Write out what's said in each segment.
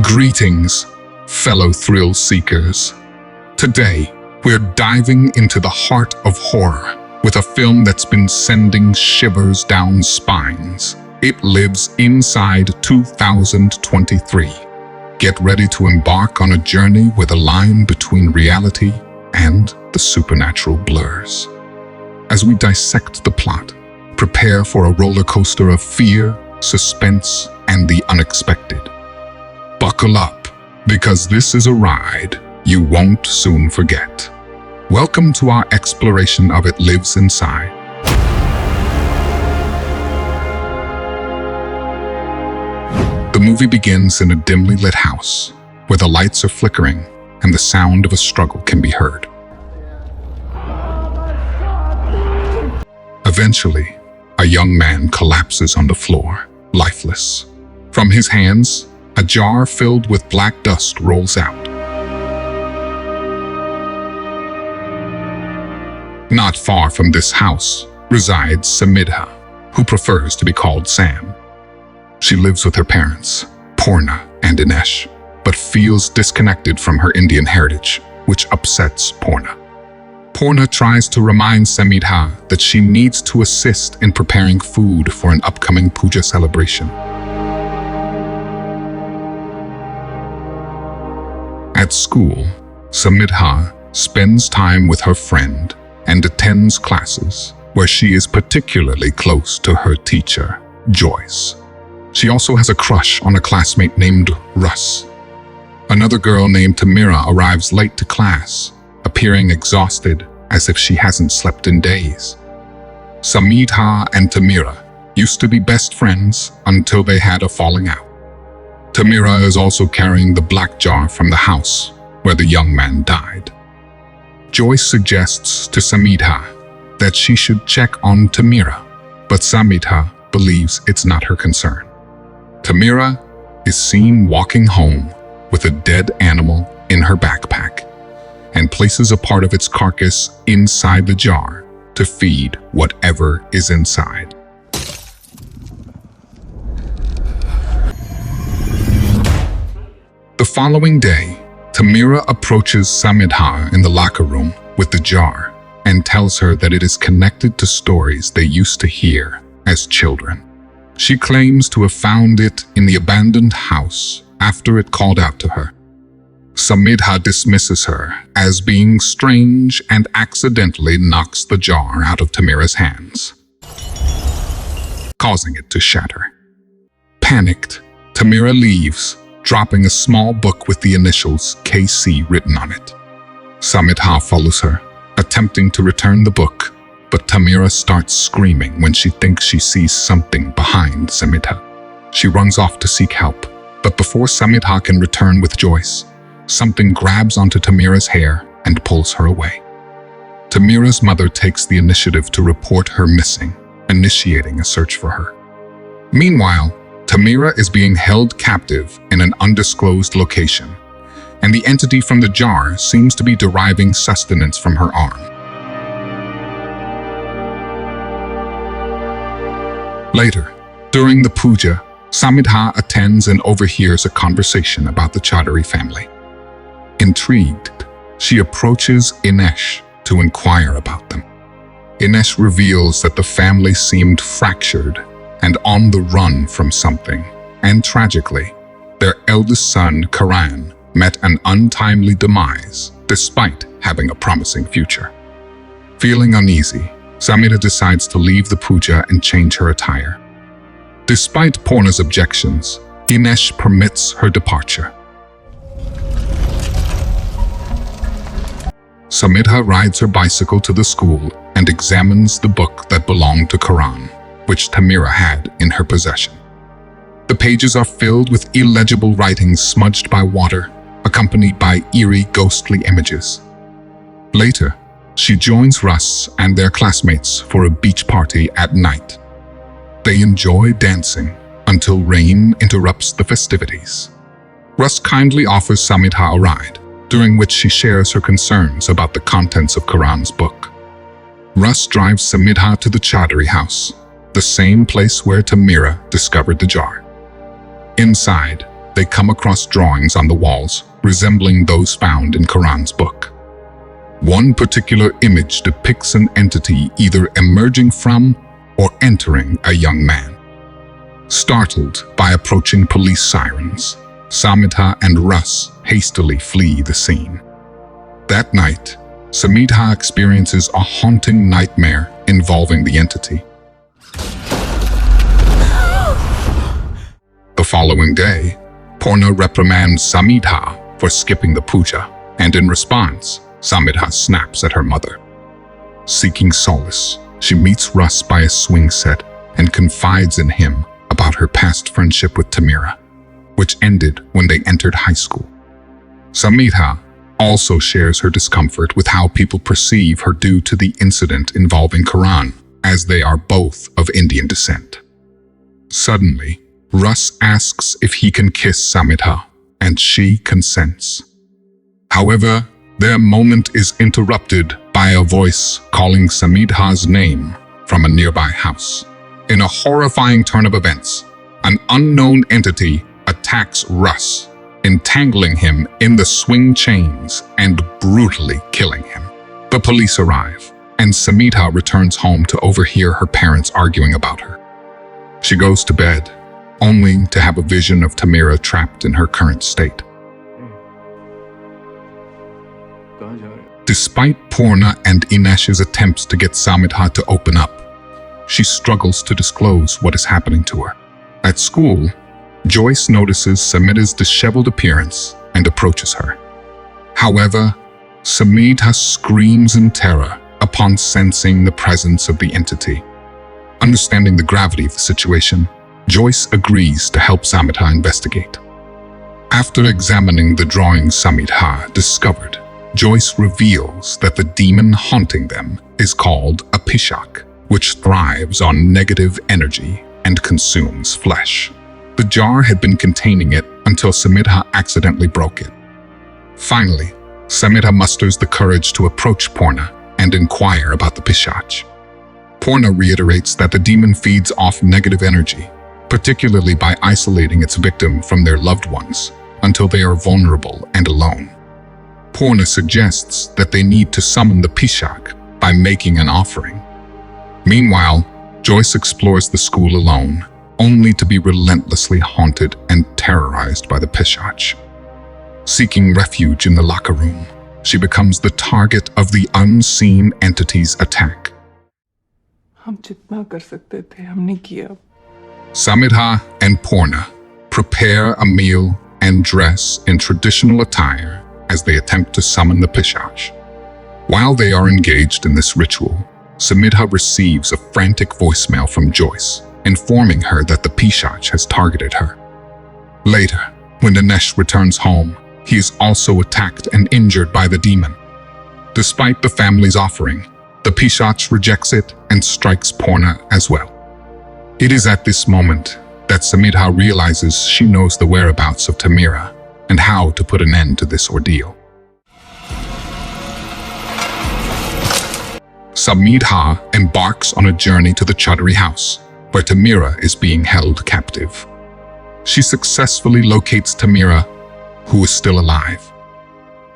Greetings, fellow thrill seekers. Today, we're diving into the heart of horror with a film that's been sending shivers down spines. It lives inside 2023. Get ready to embark on a journey where the line between reality and the supernatural blurs. As we dissect the plot, prepare for a roller coaster of fear, suspense, and the unexpected. Buckle up, because this is a ride you won't soon forget. Welcome to our exploration of It Lives Inside. The movie begins in a dimly lit house, where the lights are flickering and the sound of a struggle can be heard. Eventually, a young man collapses on the floor, lifeless. From his hands, a jar filled with black dust rolls out. Not far from this house resides Samidha, who prefers to be called Sam. She lives with her parents, Purna and Dinesh, but feels disconnected from her Indian heritage, which upsets Purna. Purna tries to remind Samidha that she needs to assist in preparing food for an upcoming puja celebration. At school, Samidha spends time with her friend and attends classes where she is particularly close to her teacher, Joyce. She also has a crush on a classmate named Russ. Another girl named Tamira arrives late to class, appearing exhausted as if she hasn't slept in days. Samidha and Tamira used to be best friends until they had a falling out. Tamira is also carrying the black jar from the house where the young man died. Joyce suggests to Samidha that she should check on Tamira, but Samidha believes it's not her concern. Tamira is seen walking home with a dead animal in her backpack and places a part of its carcass inside the jar to feed whatever is inside. The following day, Tamira approaches Samidha in the locker room with the jar and tells her that it is connected to stories they used to hear as children. She claims to have found it in the abandoned house after it called out to her. Samidha dismisses her as being strange and accidentally knocks the jar out of Tamira's hands, causing it to shatter. Panicked, Tamira leaves, dropping a small book with the initials KC written on it. Samidha follows her, attempting to return the book, but Tamira starts screaming when she thinks she sees something behind Samidha. She runs off to seek help, but before Samidha can return with Joyce, something grabs onto Tamira's hair and pulls her away. Tamira's mother takes the initiative to report her missing, initiating a search for her. Meanwhile, Tamira is being held captive in an undisclosed location, and the entity from the jar seems to be deriving sustenance from her arm. Later, during the puja, Samidha attends and overhears a conversation about the Chaudhary family. Intrigued, she approaches Dinesh to inquire about them. Dinesh reveals that the family seemed fractured and on the run from something, and tragically, their eldest son, Karan, met an untimely demise despite having a promising future. Feeling uneasy, Samidha decides to leave the puja and change her attire. Despite Purna's objections, Dinesh permits her departure. Samidha rides her bicycle to the school and examines the book that belonged to Karan, which Tamira had in her possession. The pages are filled with illegible writings smudged by water, accompanied by eerie, ghostly images. Later, she joins Russ and their classmates for a beach party at night. They enjoy dancing until rain interrupts the festivities. Russ kindly offers Samidha a ride, during which she shares her concerns about the contents of Karan's book. Russ drives Samidha to the Chaudhary house, the same place where Tamira discovered the jar. Inside, they come across drawings on the walls resembling those found in Quran's book. One particular image depicts an entity either emerging from or entering a young man. Startled by approaching police sirens, Samita and Russ hastily flee the scene. That night, Samita experiences a haunting nightmare involving the entity. The following day, Purna reprimands Samita for skipping the puja, and in response, Samita snaps at her mother. Seeking solace, she meets Russ by a swing set and confides in him about her past friendship with Tamira, which ended when they entered high school. Samita also shares her discomfort with how people perceive her due to the incident involving Quran, as they are both of Indian descent. Suddenly, Russ asks if he can kiss Samita, and she consents. However, their moment is interrupted by a voice calling Samita's name from a nearby house. In a horrifying turn of events, an unknown entity attacks Russ, entangling him in the swing chains and brutally killing him. The police arrive, and Samita returns home to overhear her parents arguing about her. She goes to bed, only to have a vision of Tamira trapped in her current state. Despite Purna and Inesh's attempts to get Samita to open up, she struggles to disclose what is happening to her. At school, Joyce notices Samita's disheveled appearance and approaches her. However, Samita screams in terror upon sensing the presence of the entity. Understanding the gravity of the situation, Joyce agrees to help Samita investigate. After examining the drawings Samita discovered, Joyce reveals that the demon haunting them is called a Pishach, which thrives on negative energy and consumes flesh. The jar had been containing it until Samita accidentally broke it. Finally, Samita musters the courage to approach Purna and inquire about the Pishach. Purna reiterates that the demon feeds off negative energy, particularly by isolating its victim from their loved ones until they are vulnerable and alone. Purna suggests that they need to summon the Pishach by making an offering. Meanwhile, Joyce explores the school alone, only to be relentlessly haunted and terrorized by the Pishach. Seeking refuge in the locker room, she becomes the target of the unseen entity's attack. हम जितना कर सकते थे हमने किया. Samita and Purna prepare a meal and dress in traditional attire as they attempt to summon the Pishach. While they are engaged in this ritual, Samita receives a frantic voicemail from Joyce, informing her that the Pishach has targeted her. Later, when Dinesh returns home, he is also attacked and injured by the demon. Despite the family's offering, the Pishach rejects it and strikes Purna as well. It is at this moment that Samita realizes she knows the whereabouts of Tamira and how to put an end to this ordeal. Samita embarks on a journey to the Chaudhary house, where Tamira is being held captive. She successfully locates Tamira, who is still alive.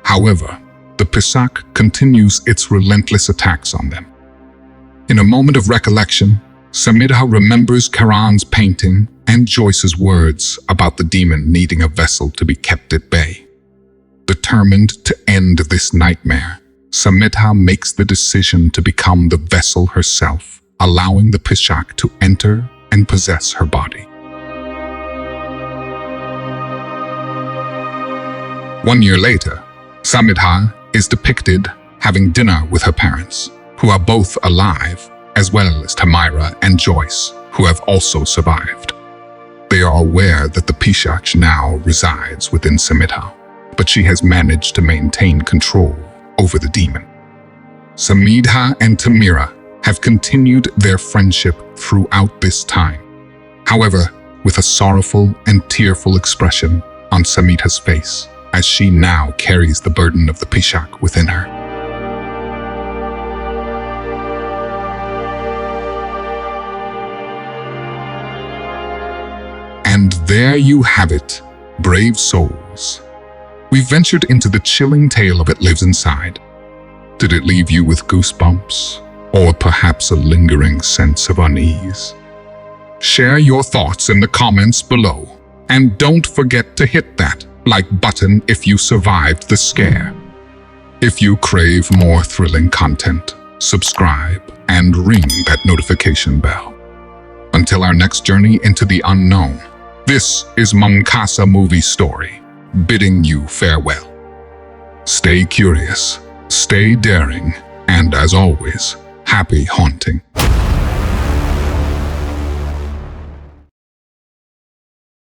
However, the Pishach continues its relentless attacks on them. In a moment of recollection, Samita remembers Karan's painting and Joyce's words about the demon needing a vessel to be kept at bay. Determined to end this nightmare, Samita makes the decision to become the vessel herself, allowing the Pishach to enter and possess her body. 1 year later, Samita is depicted having dinner with her parents, who are both alive, as well as Tamira and Joyce, who have also survived. They are aware that the Pishach now resides within Samita, but she has managed to maintain control over the demon. Samita and Tamira have continued their friendship throughout this time. However, with a sorrowful and tearful expression on Samita's face, as she now carries the burden of the Pishach within her. And there you have it, Brave souls. We ventured into the chilling tale of It Lives Inside. Did it leave you with goosebumps, or perhaps a lingering sense of unease? Share your thoughts in the comments below, and don't forget to hit that like button if you survived the scare. If you crave more thrilling content, subscribe and ring that notification bell. Until our next journey into the unknown, this is Mangkasa Movie Story, bidding you farewell. Stay curious, stay daring, and as always, happy haunting.